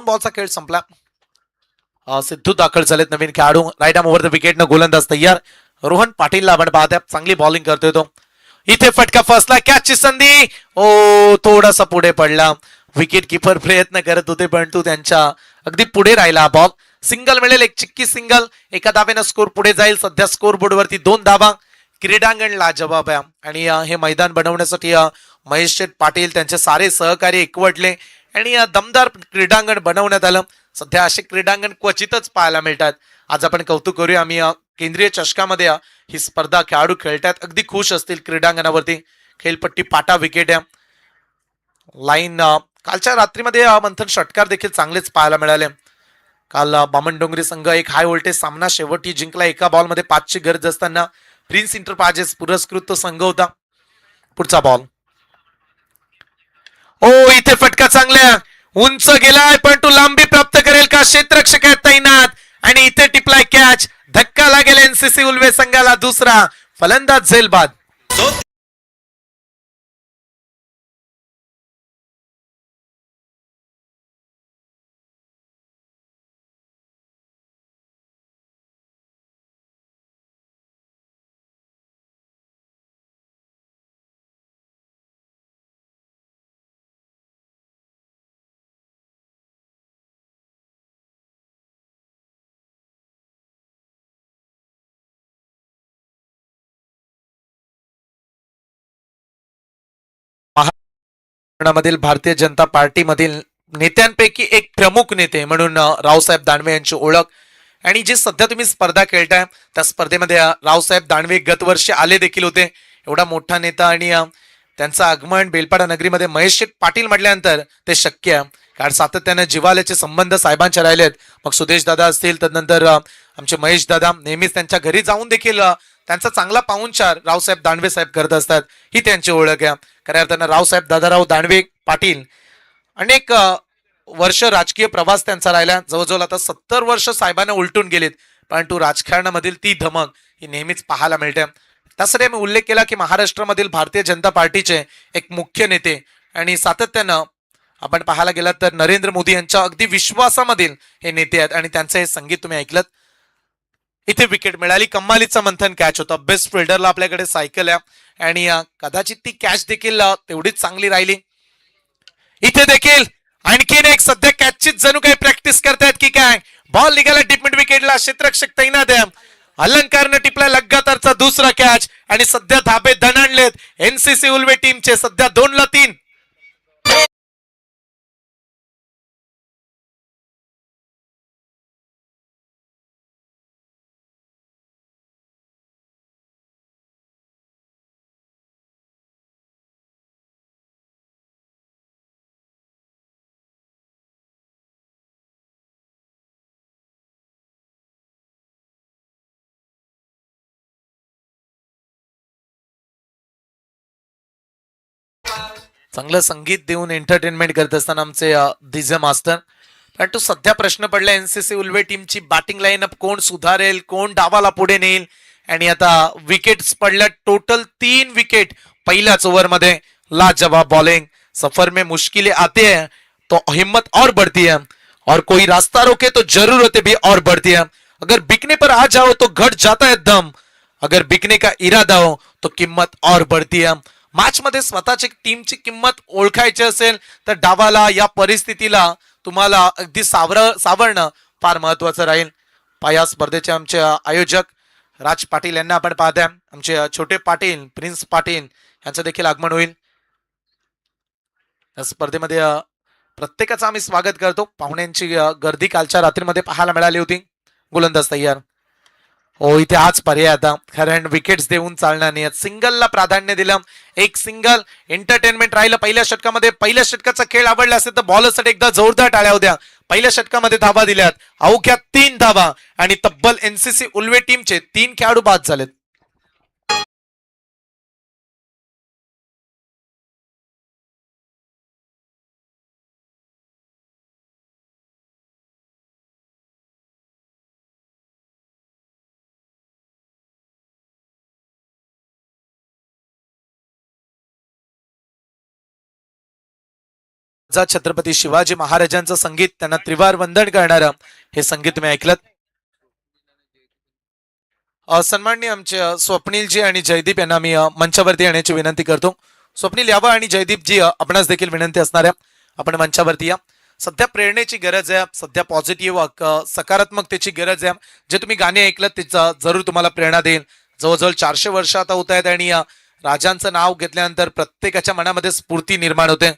बॉलचा खेळ संपला. सिद्धू दाखल झालेत नवीन खेळाडू. Right arm over the wicket न गोलंदाज तयार. रोहन पाटीलला आपण पाहतोय, चांगली बॉलिंग करतोय तो. इथे फटका फसला, कॅचची संधी. ओ थोडासा पुढे पडला. विकेट किपर प्रयत्न करत होते परंतु त्यांच्या अगदी पुढे राहिला हा बॉल. सिंगल मिळेल, एक चिक्की सिंगल. एका धावेनं स्कोर पुढे जाईल. सध्या स्कोर बोर्ड वरती 2 धावा. क्रीडांगण लाजवाब आहे आणि हे मैदान बनवण्यासाठी महेश शेठ पाटील त्यांचे सारे सहकारी एकवटले आणि दमदार क्रीडांगण बनवण्यात आलं. सध्या असे क्रीडांगण क्वचितच पाहायला मिळतात. आज आपण कौतुक करूया. आम्ही केंद्रीय चषकामध्ये ही स्पर्धा खेळाडू खेळतात, अगदी खुश असतील क्रीडांगणावरती. खेळपट्टी पाटा विकेट आहे. लाईन कालच्या रात्रीमध्ये मंथन षटकार देखील चांगलेच पाहायला मिळाले. काल बामणडोंगरी संघ एक हाय व्होल्टेज सामना शेवटी जिंकला. एका बॉलमध्ये 5ची गरज असताना प्रिन्स इंटरप्राइजेस पुरस्कृत संघ होता. पुढचा बॉल. ओ इथे फटका चांगल्या उंच गेलाय पण तो लांबी प्राप्त करेल का? क्षेत्ररक्षक आहेत तैनात आणि इथे टिपलाय कॅच. धक्का लागेल एनसीसी उल्वे संघाला. दुसरा फलंदाज झेल बाद. महाराष्ट्रामधील भारतीय जनता पार्टीमधील नेत्यांपैकी एक प्रमुख नेते म्हणून रावसाहेब दानवे यांची ओळख. आणि जी सध्या तुम्ही स्पर्धा खेळताय त्या स्पर्धेमध्ये रावसाहेब दानवे गतवर्षी आले देखील होते. एवढा मोठा नेता आणि त्यांचं आगमन बेलपाडा नगरीमध्ये महेश पाटील म्हटल्यानंतर ते शक्य आहे. कारण सातत्याने जिव्हाळ्याचे संबंध साहेबांचे राहिलेत. मग सुदेश दादा असतील, तदनंतर आमचे महेश दादा नेहमीच त्यांच्या घरी जाऊन देखील त्यांचा चांगला पाहुणचार रावसाहेब दानवे साहेब करत असतात. ही त्यांची ओळख आहे. खऱ्या अर्थानं रावसाहेब दादाराव दानवे पाटील अनेक वर्ष राजकीय प्रवास त्यांचा राहिला. जवळजवळ आता 70 वर्ष साहेबांना उलटून गेलेत, परंतु राजकारणामधील ती धमक ही नेहमीच पाहायला मिळते. त्यासाठी मी उल्लेख केला की महाराष्ट्रामधील भारतीय जनता पार्टीचे एक मुख्य नेते आणि सातत्यानं आपण पाहायला गेलात तर नरेंद्र मोदी यांच्या अगदी विश्वासामधील हे नेते आहेत आणि त्यांचं हे संगीत तुम्ही ऐकलं. इथे विकेट मिळाली. कमालीचा मंथन कॅच होता. बेस्ट फिल्डरला आपल्याकडे सायकल आहे आणि कदाचित ती कॅच देखील तेवढीच चांगली राहिली. इथे देखील आणखीन एक सध्या कॅचचीच जणू काही प्रॅक्टिस करतायत की काय. बॉल निघाला डीप मिड विकेटला. क्षेत्ररक्षक तैनात आहे. अलंकारनं टिपला लगातारचा दुसरा कॅच आणि सध्या धाबे दणाणलेत एनसीसी उल्वे टीमचे. सध्या 2-3. चांगलं संगीत देऊन एंटरटेनमेंट करत असताना आमचे डीजे मास्टर. परंतु सध्या प्रश्न पडला एनसीसी उल्वे टीमची बॅटिंग लाईनअप कोण सुधारेल, कोण डावाला पुढे नेईल. आणि आता विकेट्स पडल्या. टोटल 3 विकेट पहिल्याच ओव्हरमध्ये. लाजवाब बॉलिंग. सफर में मुश्किलें आती है तो हिम्मत और बढ़ती है और कोई रास्ता रोके तो जरूरतें भी और बढ़ती है. अगर बिकने पर आ जाओ तो घट जाता है दम. अगर बिकने का इरादा हो तो किंमत और बढ़ती है. मॅच मध्ये स्वतःची टीमची किंमत ओळखायची असेल तर डावाला या परिस्थितीला तुम्हाला अगदी सावरणं फार महत्वाचं राहील. या स्पर्धेचे आमचे आयोजक राज पाटील यांना आपण पाहताय. आमचे छोटे पाटील प्रिन्स पाटील यांचं देखील आगमन होईल. या स्पर्धेमध्ये प्रत्येकाचं आम्ही स्वागत करतो. पाहुण्यांची गर्दी कालच्या रात्रीमध्ये पाहायला मिळाली होती. गोलंदाज तयार. हो इथे हाच पर्याय आता, कारण विकेट्स देऊन चालणार नाही. सिंगलला प्राधान्य दिलं. एक सिंगल एंटरटेनमेंट राहिलं पहिल्या षटकामध्ये. पहिल्या षटकाचा खेळ आवडला असेल तर बॉलरसाठी एकदा जोरदार टाळ्या होत्या. पहिल्या षटकामध्ये धावा दिल्यात अवघ्या 3 धावा आणि तब्बल एनसीसी उल्वे टीमचे 3 खेळाडू बाद झालेत. छत्रपती शिवाजी महाराजांचं संगीत, त्यांना त्रिवार वंदन करणारं हे संगीत तुम्ही ऐकलं. सन्माननीय आमचे स्वप्नीलजी आणि जयदीप यांना मी मंचावरती येण्याची विनंती करतो. स्वप्नील यावं आणि जयदीपजी आपणास देखील विनंती असणार आहे, आपण मंचावरती या. सध्या प्रेरणेची गरज आहे, सध्या पॉझिटिव्ह सकारात्मकतेची गरज आहे. जे तुम्ही गाणे ऐकलं ते जरूर तुम्हाला प्रेरणा देईल. जवळजवळ 400 वर्ष आता होत आहेत आणि राजांचं नाव घेतल्यानंतर प्रत्येकाच्या मनामध्ये स्फूर्ती निर्माण होते.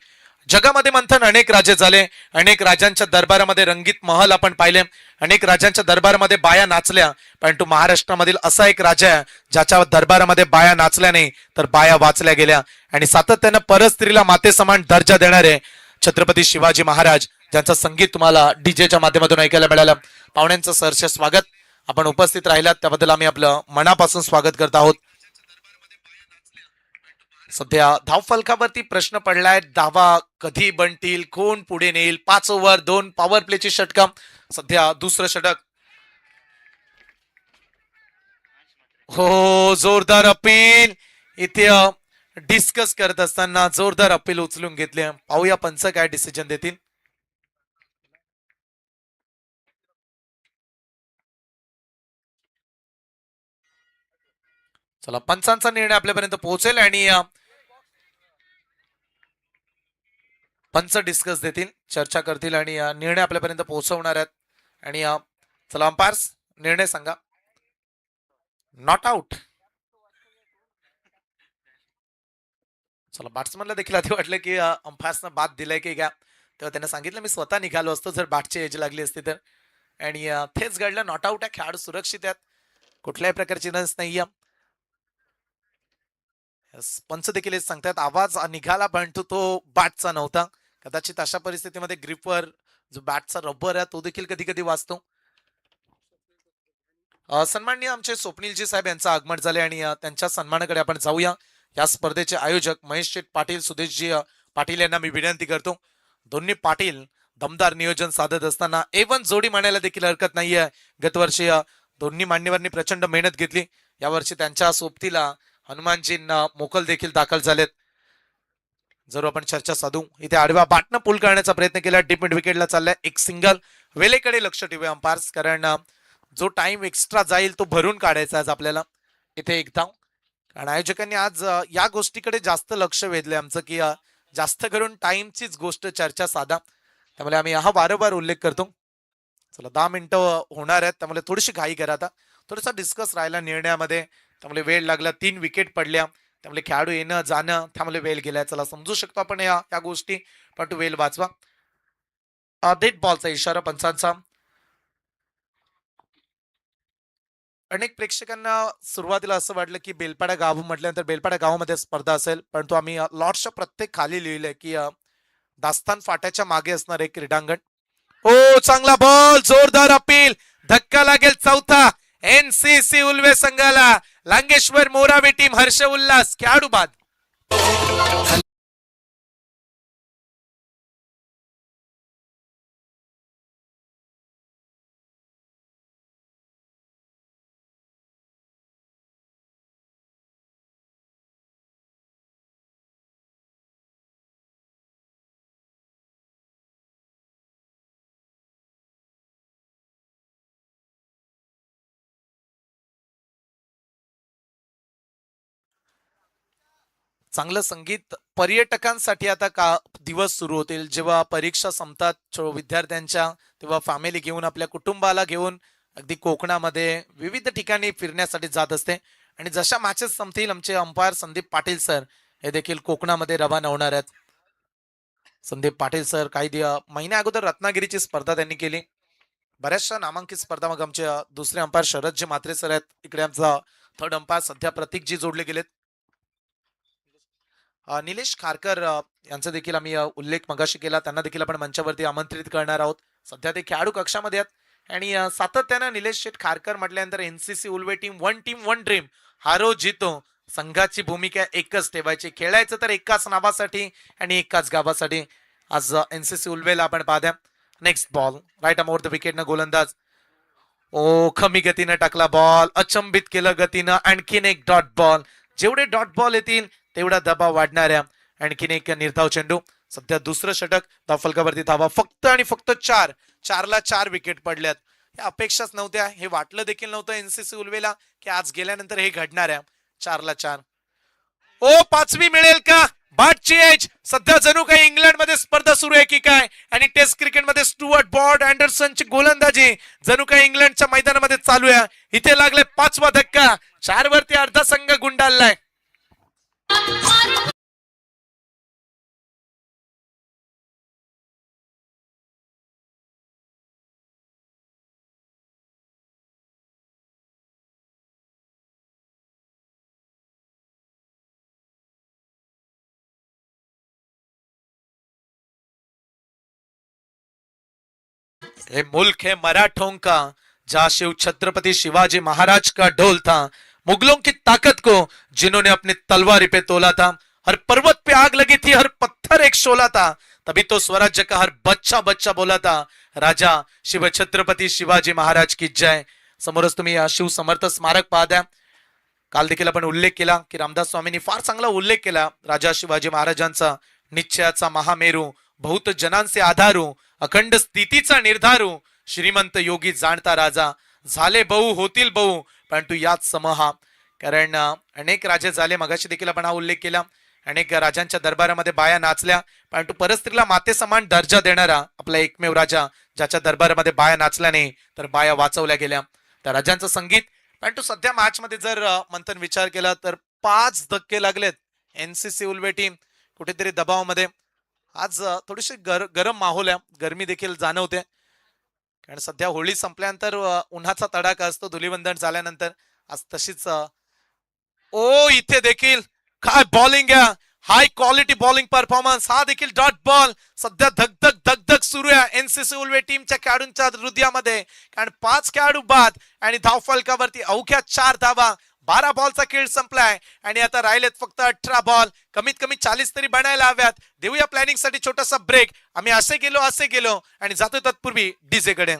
जगामध्ये मंथन अनेक राजे झाले, अनेक राजांच्या दरबारामध्ये रंगीत महल आपण पाहिले, अनेक राजांच्या दरबारामध्ये बाया नाचल्या, परंतु महाराष्ट्रामधील असा एक राजा आहे ज्याच्या दरबारामध्ये बाया नाचल्या नाही तर बाया वाचल्या गेल्या. आणि सातत्यानं परस्त्रीला माते समान दर्जा देणारे छत्रपती शिवाजी महाराज, ज्यांचं संगीत तुम्हाला डीजेच्या माध्यमातून ऐकायला मिळालं. पाहुण्यांचं सहर्ष स्वागत, आपण उपस्थित राहिलात त्याबद्दल आम्ही आपलं मनापासून स्वागत करत आहोत. सध्या धावफलकावरती प्रश्न पडलाय, धावा कधी बनतील, कोण पुढे नेईल. 5 ओव्हर 2 पॉवर प्लेची षटक, सध्या दुसरं षटक. हो, जोरदार अपील इथे डिस्कस करत असताना जोरदार अपील उचलून घेतले. पाहूया पंच काय डिसिजन देतील. चला, पंचांचा निर्णय आपल्यापर्यंत पोहोचेल आणि पंच डिस्कस देतील, चर्चा करतील आणि निर्णय आपल्यापर्यंत पोहोचवणार आहेत. आणि चला अंपायर्स निर्णय सांगा. Not out. चला, बॅट्समनला देखील आधी वाटलं की अंपायर्सनं बाद दिलाय की काय, तेव्हा त्यांना सांगितलं मी स्वतः निघालो असतो जर बॅटची एज लागली असती तर. आणि तेच घडलं. नॉट आउट आहे, खेळाडू सुरक्षित आहेत, कुठल्याही प्रकारची नस नाहीये. पंच देखील हेच सांगतात, आवाज निघाला परंतु तो बॅटचा नव्हता. कदाचित अशा परिस्थितीमध्ये ग्रिपवर जो बॅटचा रबर आहे तो देखील कधी कधी वाचतो. सन्माननीय आमचे स्वप्नीलजी साहेब यांचं आगमन झाले आणि त्यांच्या सन्मानाकडे आपण जाऊया. या स्पर्धेचे आयोजक महेश शेठ पाटील, सुदेशजी पाटील यांना मी विनंती करतो. दोन्ही पाटील दमदार नियोजन साधत असताना A1 जोडी मानायला देखील हरकत नाहीये. गतवर्षी दोन्ही मान्यवरांनी प्रचंड मेहनत घेतली, यावर्षी त्यांच्या सोबतीला हनुमानजींना मोकल देखील दाखल झालेत. जरूर आपण चर्चा साधू. इथे आडव्या बाटनं पुल करण्याचा प्रयत्न केला, डीप मिड विकेटला चाललाय एक सिंगल. वेलेकडे लक्ष ठेवूया अंपायर्स, कारण जो टाइम एक्स्ट्रा जाईल तो भरून काढायचा आज आपल्याला. इथे एक धाव, कारण आयोजकांनी आज या गोष्टीकडे जास्त लक्ष वेधले आमचं की जास्त करून टाइमचीच गोष्ट चर्चा साधा, त्यामुळे आम्ही हा वारंवार उल्लेख करतो. चला, 10 मिनिटं होणार आहेत, त्यामुळे थोडीशी घाई करा. आता थोडासा डिस्कस राहिला निर्णयामध्ये, त्यामुळे वेळ लागला. 3 विकेट पडल्या, त्यामुळे खेळाडू येणं जाणं त्यामुळे वेळ गेलाय. चला, समजू शकतो आपण या गोष्टी, पण तू वेळ वाचवा. डेड बॉलचा इशारा पंचांचा. अनेक प्रेक्षकांना सुरुवातीला असं वाटलं की बेलपाडा गाव म्हटल्यानंतर बेलपाडा गावामध्ये स्पर्धा असेल, परंतु आम्ही लॉर्ड्सच्या प्रत्येक खाली लिहिलंय की दास्तान फाट्याच्या मागे असणार एक क्रीडांगण. ओ, चांगला बॉल, जोरदार अपील, धक्का लागेल चौथा. NCC उल्वे संघाला लांगेश्वर मोरावी टीम हर्ष उल्हास, खेळाडू बाद. चांगलं संगीत पर्यटकांसाठी आता का दिवस सुरू होतील, जेव्हा परीक्षा संपतात विद्यार्थ्यांच्या, तेव्हा फॅमिली घेऊन आपल्या कुटुंबाला घेऊन अगदी कोकणामध्ये विविध ठिकाणी फिरण्यासाठी जात असते. आणि जशा मॅचेस संपतील आमचे अंपायर संदीप पाटील सर हे देखील कोकणामध्ये रवाना होणार आहेत. संदीप पाटील सर काही महिन्या अगोदर रत्नागिरीची स्पर्धा त्यांनी केली, बऱ्याचशा नामांकित स्पर्धा. मग आमचे दुसरे अंपायर शरदजी म्हात्रे सर आहेत, इकडे आमचा थर्ड अंपायर सध्या प्रतीकजी जोडले गेलेत. निलेश खारकर यांचा देखील आम्ही उल्लेख मगाशी केला, त्यांना देखील आपण मंचावरती आमंत्रित करणार आहोत. सध्या ते खेळाडू कक्षामध्ये आहेत आणि सातत्यानं निलेश शेठ खारकर म्हटल्यानंतर NCC Ulwe team one dream, हारो जितो, संघाची भूमिका एकच ठेवायची, खेळायचं तर एकाच नावासाठी आणि एकाच गावासाठी. आज NCC उल्वेला आपण पाहूया. Next ball right arm over the wicket न गोलंदाज. ओ, कमी गतीनं टाकला बॉल, अचंबित केलं गतीनं. आणखीन एक डॉट बॉल, जेवढे डॉट बॉल येतील तेवढा दबाव वाढणाऱ्या आणखीन एक निर्धाव चेंडू. सध्या दुसरं षटक. धावफलकावरती धावा फक्त आणि फक्त 4. 4ला 4 विकेट पडल्यात. या अपेक्षाच नव्हत्या, हे वाटलं देखील नव्हतं एनसीसी उल्वेला की आज गेल्यानंतर हे घडणार आहे. 4ला 4. ओ 5वी मिळेल का? बाटची एज. सध्या जणू काही इंग्लंडमध्ये स्पर्धा सुरू आहे की काय, आणि टेस्ट क्रिकेटमध्ये स्टुअर्ट ब्रॉड अँडरसनची गोलंदाजी जणू काही इंग्लंडच्या मैदानामध्ये चालू आहे. इथे लागले 5वा धक्का. 4 वरती अर्धा संघ गुंडाळलाय. ये मुल्क है मराठों का, जहां शिव छत्रपति शिवाजी महाराज का ढोल था, मुगलों की ताकत को जिन्होंने अपनी तलवारी पे तोला था, हर पर्वत पे आग लगी थी, हर पत्थर एक शोला था, तभी तो स्वराज्य का हर बच्चा बच्चा बोला था, राजा शिव छत्रपति शिवाजी महाराज की जय. समोरच तुम्ही शिव समर्थ स्मारक पाहता. काल देखील आपण उल्लेख केला की रामदास स्वामींनी फार चांगला उल्लेख केला राजा शिवाजी महाराजांचा. निश्चयाचा महामेरू, बहुत जनांचे आधारू, अखंड स्थितीचा निर्धारू, श्रीमंत योगी जाणता राजा, झाले बहु होतील बहु परंतु यात समहा. कारण अनेक राजे झाले, मगाशी देखील आपण हा उल्लेख केला. अनेक राजांच्या दरबारामध्ये बाया नाचल्या, परंतु परस्त्रीला माते समान दर्जा देणारा आपला एकमेव राजा, ज्याच्या दरबारामध्ये बाया नाचल्या नाही तर बाया वाचवल्या गेल्या, त्या राजांचं संगीत. परंतु सध्या मॅच मध्ये जर मंथन विचार केला तर 5 धक्के लागलेत. एनसीसी उल्वे टीम कुठेतरी दबावामध्ये. आज थोडीशी गरम माहोल आहे, गरमी देखील जाणवते. कारण सध्या होळी संपल्यानंतर उन्हाचा तडाखा असतो, धुलीवंदन झाल्यानंतर. आज तशीच ओ इथे देखील काय बॉलिंग आहे, हाय क्वालिटी बॉलिंग परफॉर्मन्स. हा देखील डॉट बॉल. सध्या धगधग धगधग सुरू आहे एनसीसी उल्वे टीमच्या खेळाडूंच्या हृदयामध्ये. कारण 5 खेळाडू बाद आणि धावफलकावरती अवघ्या 4 धावा. 12 बॉलचा खेळ संपलाय आणि आता राहिलेत फक्त 18 बॉल. कमीत कमी 40 तरी बनायला हव्यात. देऊया प्लॅनिंग साठी छोटासा ब्रेक. आम्ही असे गेलो आणि जातो तत्पूर्वी डीजे कडे.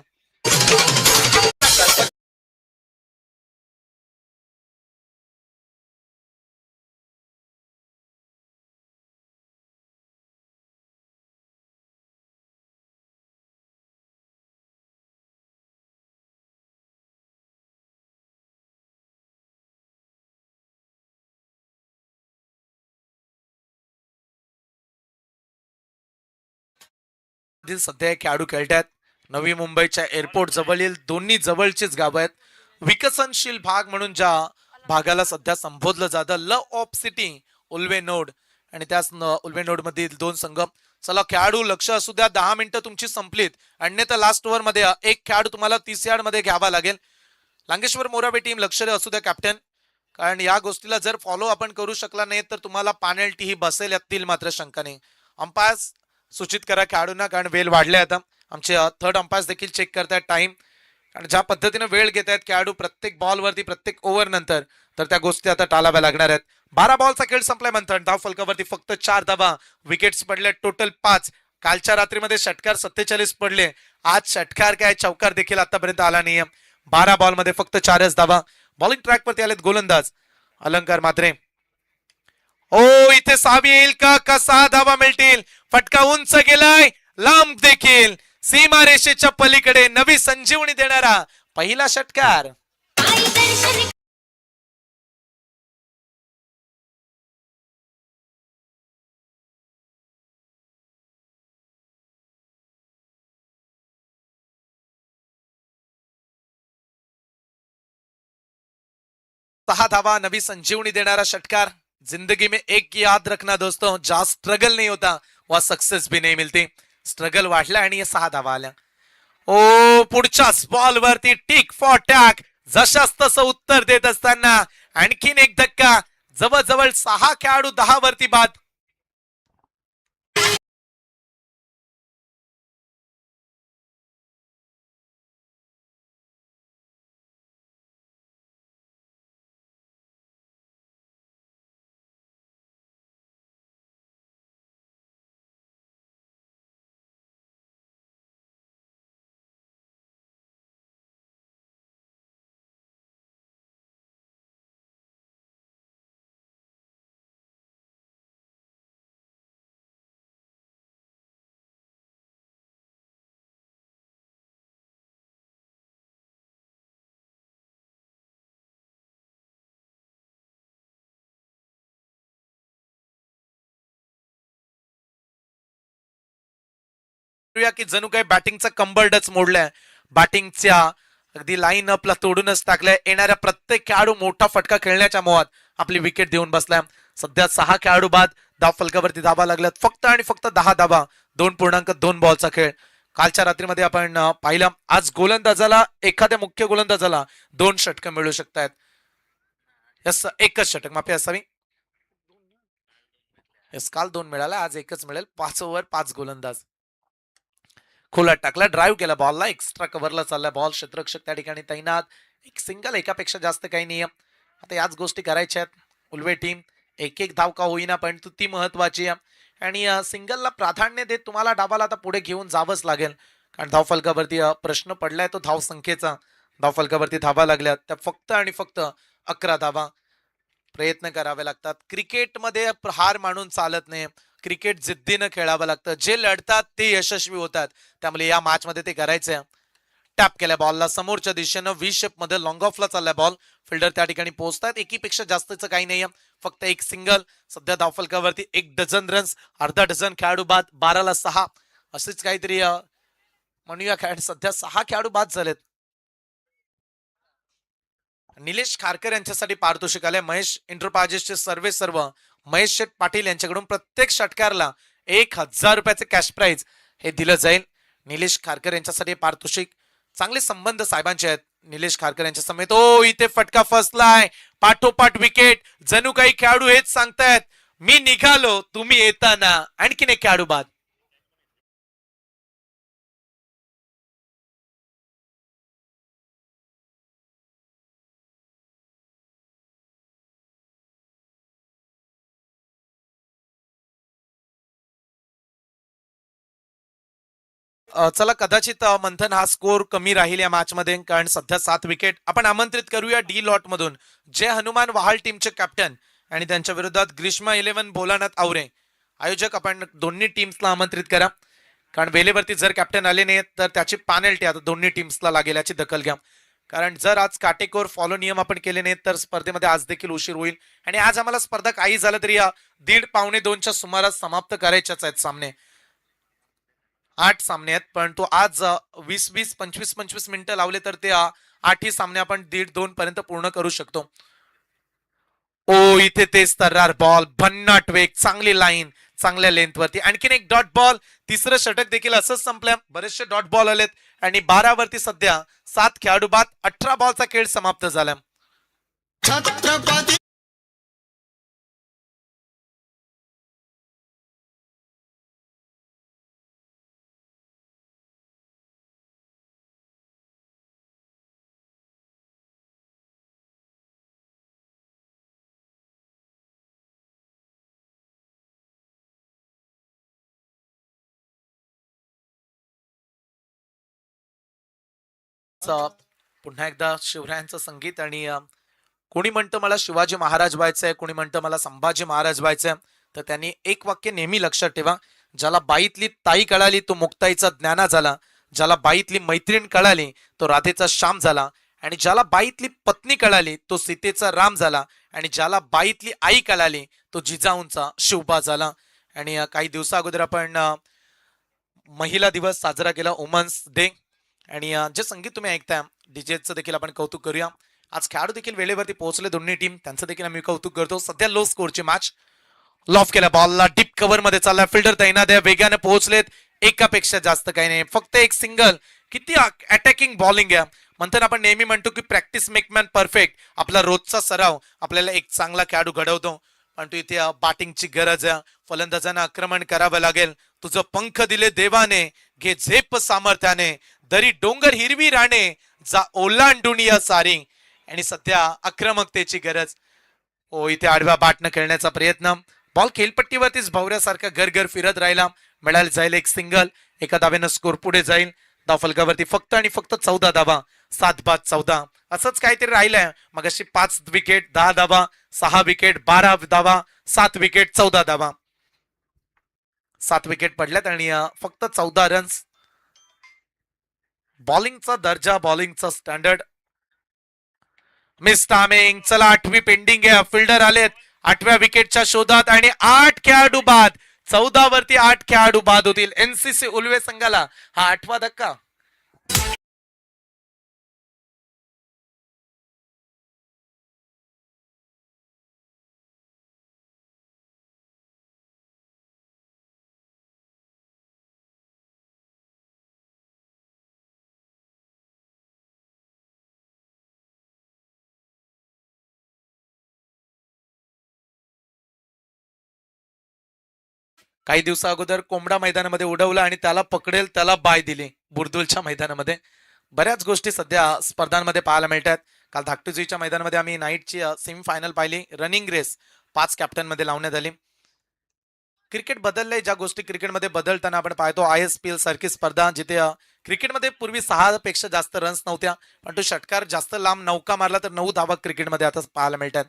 सध्या खेळाडू खेळतात नवी मुंबईच्या एअरपोर्ट जवळील दोन्ही जवळचीच गाव आहेत. विकसनशील भाग म्हणून ज्या भागाला सध्या संबोधलं जातं, लव ऑफ सिटी उल्वे नोड. आणि त्याच उल्वे नोड मधील 2 संघ. चला खेळाडू लक्ष असू द्या, 10 मिनिटं तुमची संपलीत. अन्यथा लास्ट ओव्हर मध्ये एक खेळाडू तुम्हाला 30 यार्ड मध्ये घ्यावा लागेल. लांगेश्वर मोराबे टीम लक्ष असू द्या कॅप्टन, कारण या गोष्टीला जर फॉलो आपण करू शकला नाही तर तुम्हाला पेनल्टी ही बसेल, यातील मात्र शंका नाही. अंपायर सूचित करा खेळाडूंना, कारण वेळ वाढले. आता आमचे थर्ड अंपायर देखील चेक करतायत टाइम. आणि ज्या पद्धतीने वेळ घेत आहेत खेळाडू प्रत्येक बॉलवरती प्रत्येक ओव्हर नंतर, तर त्या गोष्टी आता टाळाव्या लागणार आहेत. 12 बॉलचा खेळ संपलाय म्हणतात. धाव फलकावरती फक्त 4 धावा. विकेट्स पडले टोटल 5. कालच्या रात्रीमध्ये षटकार 47 पडले. आज षटकार काय चौकार देखील आतापर्यंत आला नाही. 12 बॉल मध्ये फक्त 4च धावा. बॉलिंग ट्रॅक वरती आलेत गोलंदाज अलंकार मात्रे. ओ इथे 6वी येईल का 6 धावा मिळतील. फटका उंच गेलाय, लांब देखील. सीमा रेषेच्या पलीकडे नवी संजीवनी देणारा पहिला षटकार. 6 धावा, नवी संजीवनी देणारा षटकार. जिंदगी में एक याद रखना दोस्तों, जहां स्ट्रगल नहीं होता वहां सक्सेस भी नहीं मिलती. स्ट्रगल वाढला आणि 6 धावा आल्या. ओ पुढच्याच बॉल वरती टिक फॉर टॅक. जशाच तसं उत्तर देत असताना आणखीन एक धक्का. जवळजवळ 6 खेळाडू 10 वरती बाद. की जणू काही बॅटिंगचा कंबरडच मोडलाय. बॅटिंगच्या अगदी लाईन अपला तोडूनच टाकलाय. येणाऱ्या प्रत्येक खेळाडू मोठा फटका खेळण्याच्या मोहात आपली विकेट देऊन बसलाय. सध्या 6 खेळाडू बाद धाव फलकावरती धाबा लागल्यात. फक्त आणि फक्त 10 धाबा 2.2 बॉलचा खेळ. कालच्या रात्रीमध्ये आपण पाहिलं. आज गोलंदाजाला एखाद्या मुख्य गोलंदाजाला 2 षटकं मिळू शकतात. यस, एकच षटक माफी असावी. यस, काल 2 मिळाला, आज एकच मिळेल. 5 ओव्हर 5 गोलंदाज. खोलात टाकला, ड्राईव्ह केला बॉलला, एक्स्ट्रा कव्हरला चालला बॉल. क्षेत्ररक्षक त्या ठिकाणी तैनात. एक सिंगल, एकापेक्षा जास्त काही नाही. आता याच गोष्टी करायच्या आहेत. उलवे टीम एक एक धाव का होईना पण ती महत्वाची आहे. आणि सिंगलला प्राधान्य देत तुम्हाला डावाला आता पुढे घेऊन जावंच लागेल. कारण धावफलकावरती प्रश्न पडलाय तो धाव संख्येचा. धावफलकावरती धावा लागल्यात त्या फक्त आणि फक्त 11 धावा. प्रयत्न करावे लागतात. क्रिकेटमध्ये हार मानून चालत नाही. क्रिकेट जिद्दीनं खेळावं लागतं. जे लढतात ते यशस्वी होतात. त्यामुळे या मॅच मध्ये ते करायचंय. टॅप केल्या बॉलला समोरच्या दिशेनं व्ही शेप मध्ये लॉंग ऑफला चाललाय बॉल. फिल्डर त्या ठिकाणी पोहोचतात. एकीपेक्षा जास्तचं काही नाहीये, फक्त एक सिंगल. सध्या धावफलकावरती 1 डझन रन्स, अर्धा डझन खेळाडू बाद, 12ला 6 असेच काहीतरी म्हणूया. खेळ सध्या 6 खेळाडू बाद झालेत. निलेश खारकर यांच्यासाठी पारितोषिक आले. महेश इंटरप्राइजेसचे सर्व महेश शेठ पाटील यांच्याकडून प्रत्येक षटकारला 1000 रुपयाचे कॅश प्राइज हे दिलं जाईल. निलेश खारकर यांच्यासाठी पारितोषिक. चांगले संबंध साहेबांचे आहेत निलेश खारकर यांच्या समेत. ओ, इथे फटका फसलाय. पाठोपाठ विकेट. जणू काही खेळाडू हेच सांगतायत, मी निघालो तुम्ही येताना. आणखीन एक खेळाडू बाद. चला, कदाचित मंथन हा स्कोर कमी राहील या मॅच मध्ये, कारण सध्या 7 विकेट. आपण आमंत्रित करूया डी लॉट मधून जय हनुमान वहाल टीमचे कॅप्टन आणि त्यांच्या विरोधात ग्रीष्मा 11 भोलानाथ आवरे. आयोजक, आपण दोन्ही टीम्सला आमंत्रित करा. कारण वेळेवरती जर कॅप्टन आले नाहीत तर त्याची पॅनल्टी आता दोन्ही टीम्सला लागेल, याची दखल घ्या. कारण जर आज काटेकोर फॉलो नियम आपण केले नाहीत तर स्पर्धेमध्ये आज देखील उशीर होईल. आणि आज आम्हाला स्पर्धा काही झालं तरी या 1:30-1:45च्या सुमारास समाप्त करायच्याच आहेत सामने. 8 सामने आहेत, पण तो आज 20-20, 25-25 मिनिटं लावले तर ते 8ही सामने आपण 1:30-2 पर्यंत पूर्ण करू शकतो. ओ, इथे तेच तर्रार बॉल, भन्नाट वेग, चांगली लाईन, चांगल्या लेंथवरती. आणखीन एक डॉट बॉल. तिसरं षटक देखील असंच संपलं. बरेचसे डॉट बॉल आलेत आणि 12 वरती सध्या 7 खेळाडू बाद. 18 बॉलचा खेळ समाप्त झाला. पुन्हा एकदा शिवरायांचं संगीत. आणि कोणी म्हणतं मला शिवाजी महाराज व्हायचंय, कोणी म्हणतं मला संभाजी महाराज व्हायचंय. तर त्यांनी एक वाक्य नेहमी लक्षात ठेवा, ज्याला बाईतली ताई कळाली तो मुक्ताईचा ज्ञाना झाला. ज्याला बाईतली मैत्रीण कळाली तो राधेचा श्याम झाला. आणि ज्याला बाईतली पत्नी कळाली तो सीतेचा राम झाला. आणि ज्याला बाईतली आई कळाली तो जिजाऊंचा शिवबा झाला. आणि काही दिवसा अगोदर आपण महिला दिवस साजरा केला, वुमन्स डे. आणि जे संगीत तुम्ही ऐकताय डीजेचं देखील आपण कौतुक करूया. आज खेळाडू देखील वेळेवरती पोहोचले दोन्ही टीम, त्यांचं देखील आम्ही कौतुक करतो. सध्या लो स्कोरची मॅच. लॉफ केला बॉलला, डीप कव्हर मध्ये चालला. फिल्डर तैनात आहे, वेगाने पोहोचलेत. एकापेक्षा जास्त काही नाही, फक्त एक सिंगल. किती अटॅकिंग बॉलिंग आहे. म्हणतात आपण नेहमी म्हणतो की प्रॅक्टिस मेक मॅन परफेक्ट. आपला रोजचा सराव आपल्याला एक चांगला खेळाडू घडवतो. पण तू इथे बॅटिंगची गरज आहे. फलंदाजांना आक्रमण करावं लागेल. तुझं पंख दिले देवाने, घे झेप सामर्थ्याने, दरी डोंगर हिरवी राणे, जा ओलांडून या सारी. आणि सध्या आक्रमकतेची गरज. ओ, इथे आडव्या बॅटनं खेळण्याचा प्रयत्न. बॉल खेळपट्टीवरतीच भवऱ्यासारखा घर घर फिरत राहिला. मिळायला जाईल एक सिंगल. एका धावेनं स्कोर पुढे जाईल. धावफलकावरती फक्त आणि फक्त 14 धावा. 7 बाद 14 असंच काहीतरी राहिलंय. मग अशी 5 विकेट 10 धावा, 6 विकेट 12 धावा, 7 विकेट 14 धावा. 7 विकेट पडल्यात आणि फक्त 14 रन्स. बॉलिंगचा दर्जा, बॉलिंगचा स्टँडर्ड. Miss timing. चला, 8वी पेंडिंग आहे. फिल्डर आलेत 8व्या विकेटच्या शोधात आणि 8 खेळाडू बाद. 14 वरती 8 खेळाडू बाद होतील. एनसीसी उल्वे संघाला हा 8वा धक्का. काही दिवसा अगोदर कोंबडा मैदानामध्ये उडवला आणि त्याला पकडेल त्याला बाय दिली बुरदुलच्या मैदानामध्ये. बऱ्याच गोष्टी सध्या स्पर्धांमध्ये पाहायला मिळतात. काल धाकटुजीच्या मैदानामध्ये आम्ही नाईटची सेमी फायनल पाहिली. रनिंग रेस 5 कॅप्टन मध्ये लावण्यात आली. क्रिकेट बदललंय. ज्या गोष्टी क्रिकेटमध्ये बदलताना आपण पाहतो ISPL सारखी स्पर्धा जिथे क्रिकेटमध्ये पूर्वी 6 पेक्षा जास्त रन्स नव्हत्या, पण तो षटकार जास्त लांब नौका मारला तर 9 धावा क्रिकेटमध्ये आता पाहायला मिळतात.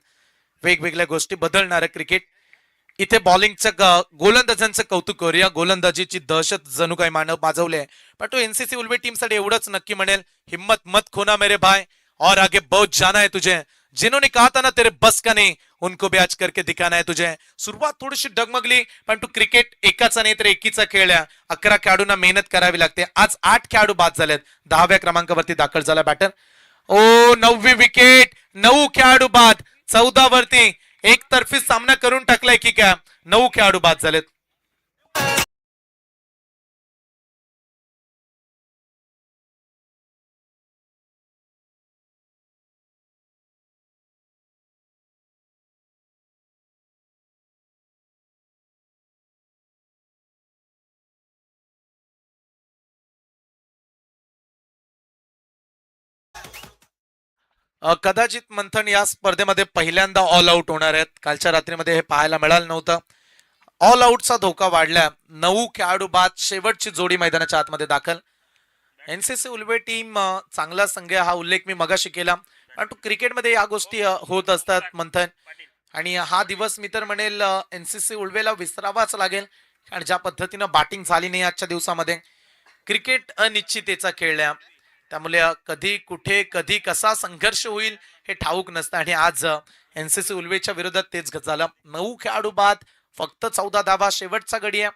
वेगवेगळ्या गोष्टी बदलणारं क्रिकेट. इथे बॉलिंगचं गोलंदाजांचं कौतुक करूया. गोलंदाजीची दहशत जणू काही मानव माजवले आहे. पण तो एनसीसी उल्वे टीम साठी एवढंच नक्की म्हणेल, हिम्मत मत खोना मेरे भाई और आगे बहुत जाना है तुझे. जिन्होंने कहा था ना तेरे बस का नहीं उनको भी आज करके दिखाना है तुझे. सुरुवात थोडीशी डगमगली, पण तू क्रिकेट एकाचा नाही तर एकीचा खेळ आहे. 11 खेळाडूंना मेहनत करावी लागते. आज 8 खेळाडू बाद झालेत. 10व्या क्रमांकावरती दाखल झाला बॅटर. ओ 9वी विकेट. 9 खेळाडू बाद. 14 वरती एकतर्फी सामना करून टाकलाय की काय. 9 खेळाडू बाद झालेत. कदाचित मंथन या स्पर्धेमध्ये पहिल्यांदा ऑल आउट होणार आहेत. कालच्या रात्रीमध्ये हे पाहायला मिळालं नव्हतं. ऑल आउटचा धोका वाढला. 9 खेळाडू बाद. शेवटची जोडी मैदानाच्या आतमध्ये दाखल. एनसीसी उल्वे टीम चांगला संघ हा उल्लेख मी मगाशी केला. पण क्रिकेटमध्ये या गोष्टी होत असतात मंथन. आणि हा दिवस मी तर म्हणेल एनसीसी उल्वेला विसरावाच लागेल. कारण ज्या पद्धतीनं बॅटिंग झाली नाही आजच्या दिवसामध्ये. क्रिकेट अनिश्चितेचा खेळ आहे. त्यामुळे कधी कुठे कधी कसा संघर्ष होईल हे ठाऊक नसतं. आणि आज एनसीसी उल्वेच्या विरोधात तेच झालं. 9 खेळाडू बाद. फक्त 14 धावा. शेवटचा गडी आहे.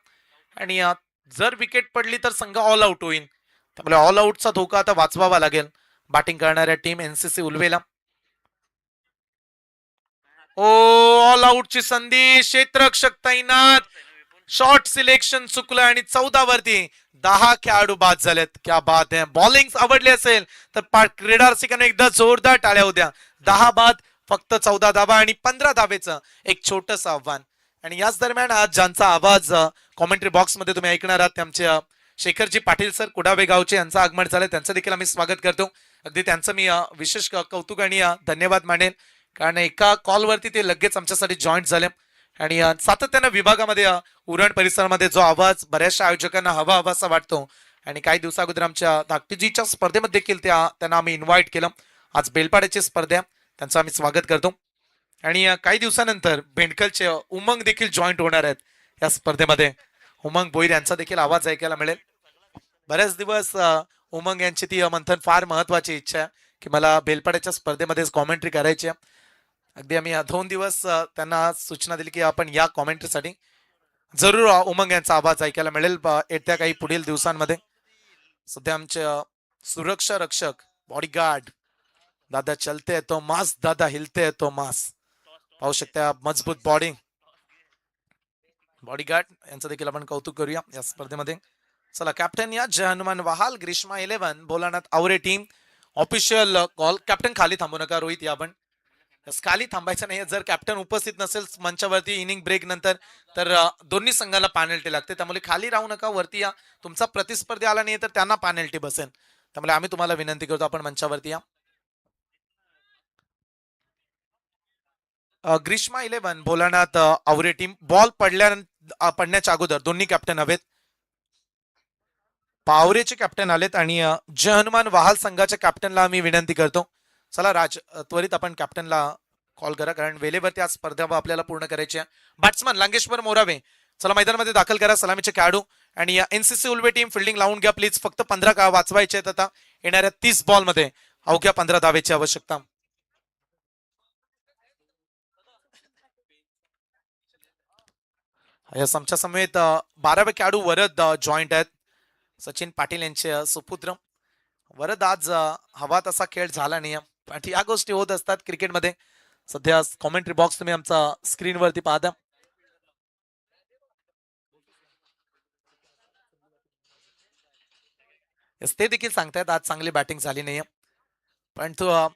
आणि जर विकेट पडली तर संघ ऑल आउट होईल. त्यामुळे ऑल आउटचा धोका आता वाचवावा लागेल बॅटिंग करणाऱ्या टीम एनसीसी उल्वेला. ओ ऑल आउटची संधी. क्षेत्ररक्षक तैनात. शॉर्ट सिलेक्शन चुकलं आणि 14 वरती 10 खेळाडू बाद झालेत. क्या बात आहे. बॉलिंग आवडली असेल तर क्रीडा रसिकांना एकदा जोरदार टाळ्या होत्या. 10 बाद. फक्त 14 धावा आणि 15 धावेचं एक छोटस आव्हान. आणि याच दरम्यान आज ज्यांचा आवाज कॉमेंट्री बॉक्स मध्ये तुम्ही ऐकणार आहात आमचे शेखरजी पाटील सर कुडावे गावचे यांचं आगमन झालं. त्यांचं देखील आम्ही स्वागत करतो. अगदी त्यांचं मी विशेष कौतुक आणि धन्यवाद मानेन. कारण एका कॉलवरती ते लगेच आमच्यासाठी जॉईंट झाले. आणि सातत्यानं विभागामध्ये उरण परिसरामध्ये जो आवाज बऱ्याचशा आयोजकांना हवा हवासा वाटतो. आणि काही दिवसा अगोदर आमच्या धाकटीजीच्या स्पर्धेमध्ये देखील त्यांना आम्ही इन्व्हाइट केलं. आज बेलपाड्याची स्पर्धा. त्यांचं आम्ही स्वागत करतो. आणि काही दिवसानंतर बेंडकलचे उमंग देखील जॉईंट होणार आहेत या स्पर्धेमध्ये. उमंग भोईर यांचा देखील आवाज ऐकायला मिळेल. बरेच दिवस उमंग यांची ती मंथन फार महत्वाची इच्छा आहे की मला बेलपाड्याच्या स्पर्धेमध्ये कॉमेंट्री करायची आहे. अगदी आम्ही 2 दिवस त्यांना सूचना दिली की आपण या कॉमेंट्रीसाठी जरूर उमंग यांचा आवाज ऐकायला मिळेल येत्या काही पुढील दिवसांमध्ये. सध्या आमचे सुरक्षा रक्षक बॉडीगार्ड दादा चलते तो मास दादा हिलते तो मास. पाहू शकता मजबूत बॉडीगार्ड यांचं देखील आपण कौतुक करूया या स्पर्धेमध्ये. चला कॅप्टन या जय हनुमान वाहाल. ग्रीष्मा 11 भोलानाथ आवरे टीम. Official call. कॅप्टन खाली थांबू नका. रोहित या आपण खाली थांबायचं नाही. जर कॅप्टन उपस्थित नसेल मंचावरती इनिंग ब्रेक नंतर तर दोन्ही संघाला पॅनल्टी लागते. त्यामुळे खाली राहू नका. वरती या. तुमचा प्रतिस्पर्धी आला नाही तर त्यांना पॅनल्टी बसेल. त्यामुळे आम्ही तुम्हाला विनंती करतो आपण मंचावरती या. ग्रीष्मा 11 भोलानाथ आवरे टीम. बॉल पडण्याच्या अगोदर दोन्ही कॅप्टन हवेत. पावरेचे कॅप्टन आलेत आणि जय हनुमान वाहाल संघाच्या कॅप्टनला आम्ही विनंती करतो. चला राज त्वरित आपण कॅप्टनला कॉल करा कारण वेळेवरती आज स्पर्धा आपल्याला पूर्ण करायची आहे. बॅट्समन लांगेश्वर मोरावे चला मैदानामध्ये दाखल करा. सलामीचे खेळाडू. आणि एनसीसी उल्वे टीम फिल्डिंग लावून घ्या प्लीज. फक्त 15 का वाचवायचे आहेत आता येणाऱ्या 30 बॉल मध्ये. अवघ्या 15 धावेची आवश्यकता. यस आमच्या समेत 12वे खेळाडू वरद जॉईंट आहेत. सचिन पाटील यांचे सुपुत्र. वरद आज हवा तसा खेळ झाला नाही, पण या गोष्टी होत असतात क्रिकेटमध्ये. सध्या कॉमेंट्री बॉक्स तुम्ही आमचा स्क्रीनवरती पाहता. Yes, ते देखील सांगतायत आज चांगली बॅटिंग झाली नाहीये, पण तो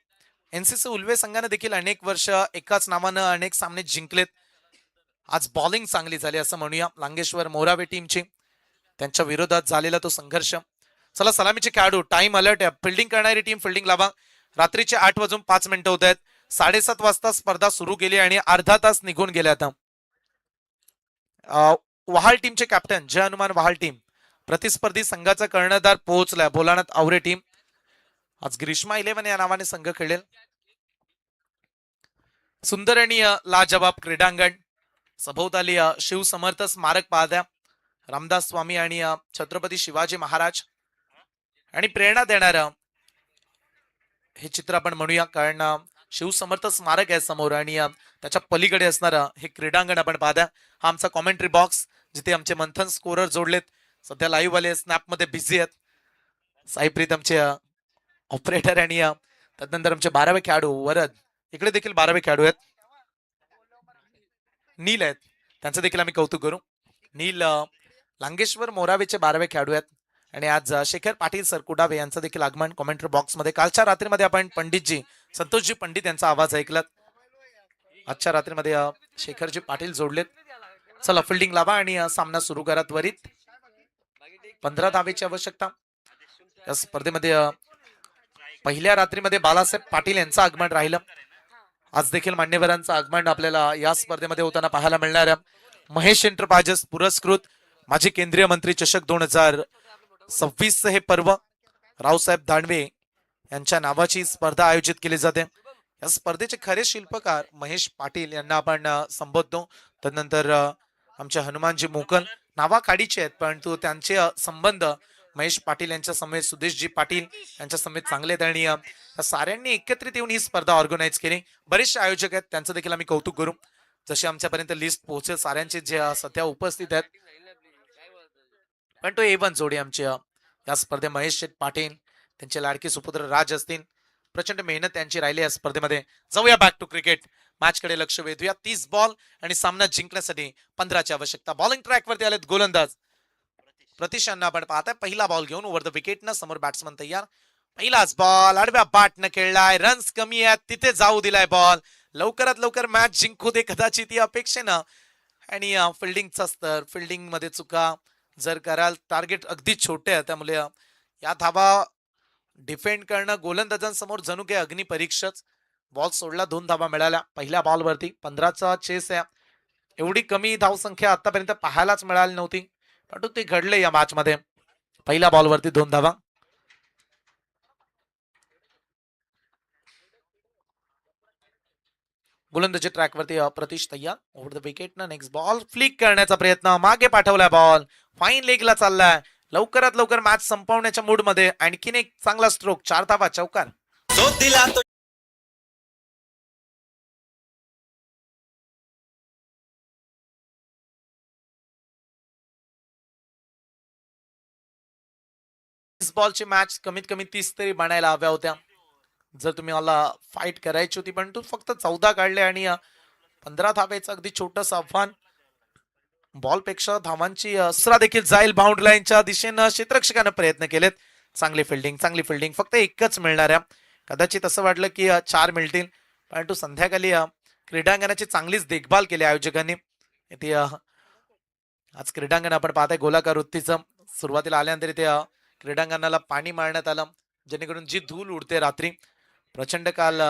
एनसीसी उल्वे संघाने देखील अनेक वर्ष एकाच नावानं अनेक सामने जिंकलेत. आज बॉलिंग चांगली झाली असं म्हणूया लांगेश्वर मोरावे टीमची. त्यांच्या विरोधात झालेला तो संघर्ष. चला सलामीचे खेळाडू, टाइम अलर्ट आहे. फिल्डिंग करणारी टीम फिल्डिंग लावा. रात्रीचे 8:05 होत आहेत. 7:30 वाजता स्पर्धा सुरू केली आणि अर्धा तास निघून गेले आता. वहाल टीमचे कॅप्टन जय हनुमान वहाल टीम प्रतिस्पर्धी संघाचा कर्णधार पोहोचलाय भोलानाथ आवरे टीम. आज ग्रीष्मा 11 या नावाने संघ खेळेल. सुंदर आणि लाजवाब क्रीडांगण. सभोवताली शिवसमर्थ स्मारक पाहत्या. रामदास स्वामी आणि छत्रपती शिवाजी महाराज आणि प्रेरणा देणार हे चित्र आपण म्हणूया, कारण शिवसमर्थ स्मारक आहे समोर आणि त्याच्या पलीकडे असणारं हे क्रीडांगण आपण पाहत्या. हा आमचा कॉमेंट्री बॉक्स जिथे आमचे मंथन स्कोरर जोडलेत. सध्या लाईव्ह वाले स्नॅप मध्ये बिझी आहेत. साईप्रीत आमचे ऑपरेटर आणि त्यानंतर आमचे 12वे खेळाडू वरद. इकडे देखील 12वे खेळाडू आहेत. नील आहेत, त्यांचं देखील आम्ही कौतुक करू. नील लांगेश्वर मोरावेचे 12वे खेळाडू आहेत. आणि आज शेखर पाटील सरकुडावे यांचं देखील आगमन कॉमेंट्री बॉक्स मध्ये. कालच्या रात्रीमध्ये आपण पंडितजी संतोषजी पंडित यांचा आवाज ऐकलात. आजच्या रात्रीमध्ये शेखरजी पाटील जोडलेत. चला फिल्डिंग लावा आणि सामना सुरू करा त्वरित. 15 धावेची आवश्यकता. या स्पर्धेमध्ये पहिल्या रात्रीमध्ये बालासाहेब पाटील यांचं आगमन राहिलं. आज देखील मान्यवरांचं आगमन आपल्याला या स्पर्धेमध्ये होताना पाहायला मिळणार आहे. महेश एंटरप्राइजेस पुरस्कृत माजी केंद्रीय मंत्री चषक 2026 हे पर्व रावसाहेब दानवे यांच्या नावाची स्पर्धा आयोजित केली जाते. या स्पर्धेचे खरे शिल्पकार महेश पाटील यांना आपण संबोधतो. त्यानंतर आमचे हनुमानजी मोकल नावाखाडीचे आहेत, परंतु त्यांचे संबंध महेश पाटील यांच्या समेत सुदेशजी पाटील यांच्या समेत चांगले आहेत आणि साऱ्यांनी एकत्रित येऊन ही स्पर्धा ऑर्गनाईज केली. बरेचसे आयोजक आहेत, त्यांचं देखील आम्ही कौतुक करू. जसे आमच्यापर्यंत लिस्ट पोहोचेल साऱ्यांचे जे सध्या उपस्थित आहेत. पण तो A1 जोडी आमची या स्पर्धेत महेश पाटील, त्यांचे लाडके सुपुत्र राज असतील. प्रचंड मेहनत त्यांची राहिली या स्पर्धेमध्ये. जाऊया बॅक टू क्रिकेट. मॅच कडे लक्ष वेधूया. 30 बॉल आणि सामना जिंकण्यासाठी 15ची आवश्यकता. बॉलिंग ट्रॅक वरती आलेत गोलंदाज प्रतीश यांना आपण पाहताय. पहिला बॉल घेऊन ओव्हर द विकेट न समोर बॅट्समन तयार. पहिलाच बॉल आडव्या बॅटनं खेळलाय. रन्स कमी आहेत तिथे जाऊ दिलाय बॉल. लवकरात लवकर मॅच जिंकू दे कदाचित या अपेक्षेनं. आणि फिल्डिंगचा स्तर, फिल्डिंग मध्ये चुका जर कराल, टार्गेट अगदी छोटे आहे, त्यामुळे या धावा डिफेंड करणं गोलंदाजांसमोर जणू काही अग्नी परीक्षाच. बॉल सोडला, 2 धावा मिळाल्या पहिल्या बॉलवरती. 15चा चेस आहे. एवढी कमी धावसंख्या आतापर्यंत पाहायलाच मिळाली नव्हती, परंतु ते घडले या मॅच मध्ये. पहिल्या बॉलवरती 2 धावा. गोलंदाजी ट्रॅकवरती प्रतीश तय्यार. ओव्हर द विकेट ना नेक्स्ट बॉल फ्लिक करण्याचा प्रयत्न, मागे पाठवलाय बॉल. फाईन लेगला चाललाय. लवकरात लवकर मॅच संपवण्याच्या मूड मध्ये. आणखीन एक चांगला स्ट्रोक, 4 धावा, चौकार. बॉलची मॅच कमीत कमी 30 तरी बनायला हव्या होत्या जर तुम्ही मला फाईट करायची होती, पण तू फक्त 14 काढले आणि 15 धावेचं अगदी छोटस आव्हान. बॉलपेक्षा धावांची दुसरा देखील जाईल बाउंड लाईनच्या दिशेनं. क्षेत्ररक्षकानं प्रयत्न केलेत. चांगली फिल्डिंग, चांगली फिल्डिंग. फक्त एकच मिळणार आहे. कदाचित असं वाटलं की 4 मिळतील, परंतु संध्याकाळी क्रीडांगणाची चांगलीच देखभाल केली आयोजकांनी. ती आज क्रीडांगण आपण पाहताय गोलाकार वृत्तीचं. सुरुवातीला आल्यानंतर ते क्रीडांगणाला पाणी मारण्यात आलं, जेणेकरून जी धूल उडते रात्री, प्रचंड काल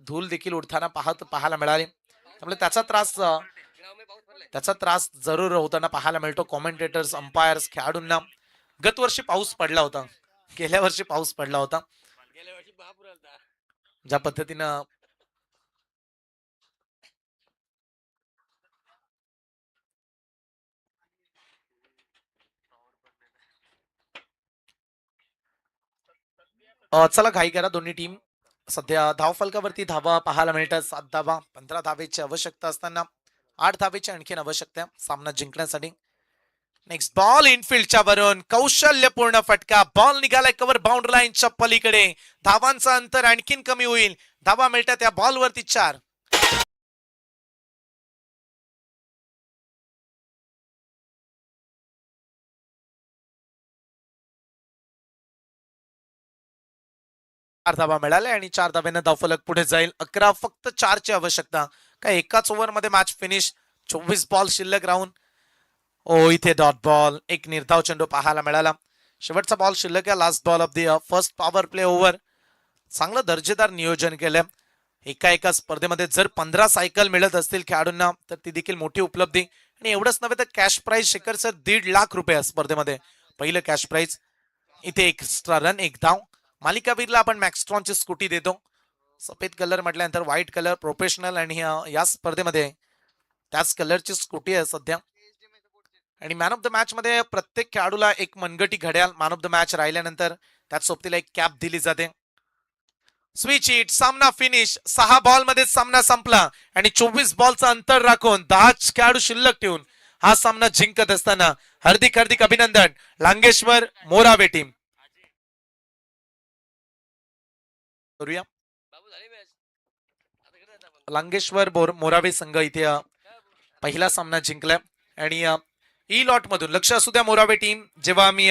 धूल देखील उडताना पाहायला मिळाली. त्यामुळे त्याचा त्रास जरूर होताना पाहायला मिळतो कॉमेंटेटर्स, अंपायर्स, खेळाडूंना. गत वर्षी पाऊस पडला होता, गेल्या वर्षी पाऊस पडला होता. ज्या पद्धतीनं चला घाई करा दोन्ही टीम. सध्या धावफलकावरती धावा पाहायला मिळतात 7 धावा. 15 धावेची आवश्यकता असताना 8 धावेची आणखीन आवश्यकता सामना जिंकण्यासाठी. नेक्स्ट बॉल इनफिल्डच्या वरून कौशल्यपूर्ण फटका. बॉल निघालाय कव्हर बाउंड्री लाईनच्या पलीकडे. धावांचं अंतर आणखीन कमी होईल. धावा मिळतात या बॉलवरती 4. धावा मिळाल्या आणि 4 धाव्यानं धावफलक पुढे जाईल. 11 फक्त 4 ची आवश्यकता. काय एकाच ओव्हरमध्ये मॅच फिनिश. 24 बॉल शिल्लक राहून. ओ इथे डॉट बॉल. एक निर्धाव चेंडू पाहायला मिळाला. शेवटचा बॉल शिल्लक आहे. Last ball of the first power play over. चांगलं दर्जेदार नियोजन केलं. एका स्पर्धेमध्ये जर 15 सायकल मिळत असतील खेळाडूंना तर ती देखील मोठी उपलब्धी. आणि एवढंच नव्हे तर cash prize Shekhar sir 1.5 lakh रुपये स्पर्धेमध्ये पहिलं कॅश प्राइज. इथे एक्स्ट्रा रन, एक धाव. मालिकावीरला आपण मॅक्स्ट्रॉनची स्कूटी देतो. सफेद कलर म्हटल्यानंतर व्हाईट कलर प्रोफेशनल आणि या स्पर्धेमध्ये त्याच कलरची स्कूटी आहे सध्या. आणि मॅन ऑफ द मॅच मध्ये प्रत्येक खेळाडूला एक मनगटी घड्याळ मॅन ऑफ द मॅच राहिल्यानंतर त्याच सोबतीला एक कॅप दिली जाते. Switch hit. सामना फिनिश. 6 बॉल मध्ये सामना संपला आणि 24 बॉलचं अंतर राखून 10 खेळाडू शिल्लक ठेवून हा सामना जिंकत असताना हार्दिक हार्दिक अभिनंदन लांगेश्वर मोरावे टीम. करूया. लांगेश्वर मोरावे संघ इथे पहिला सामना जिंकलाय आणि ई लॉट मधून लक्ष असू द्या मोरावे टीम. जेव्हा आम्ही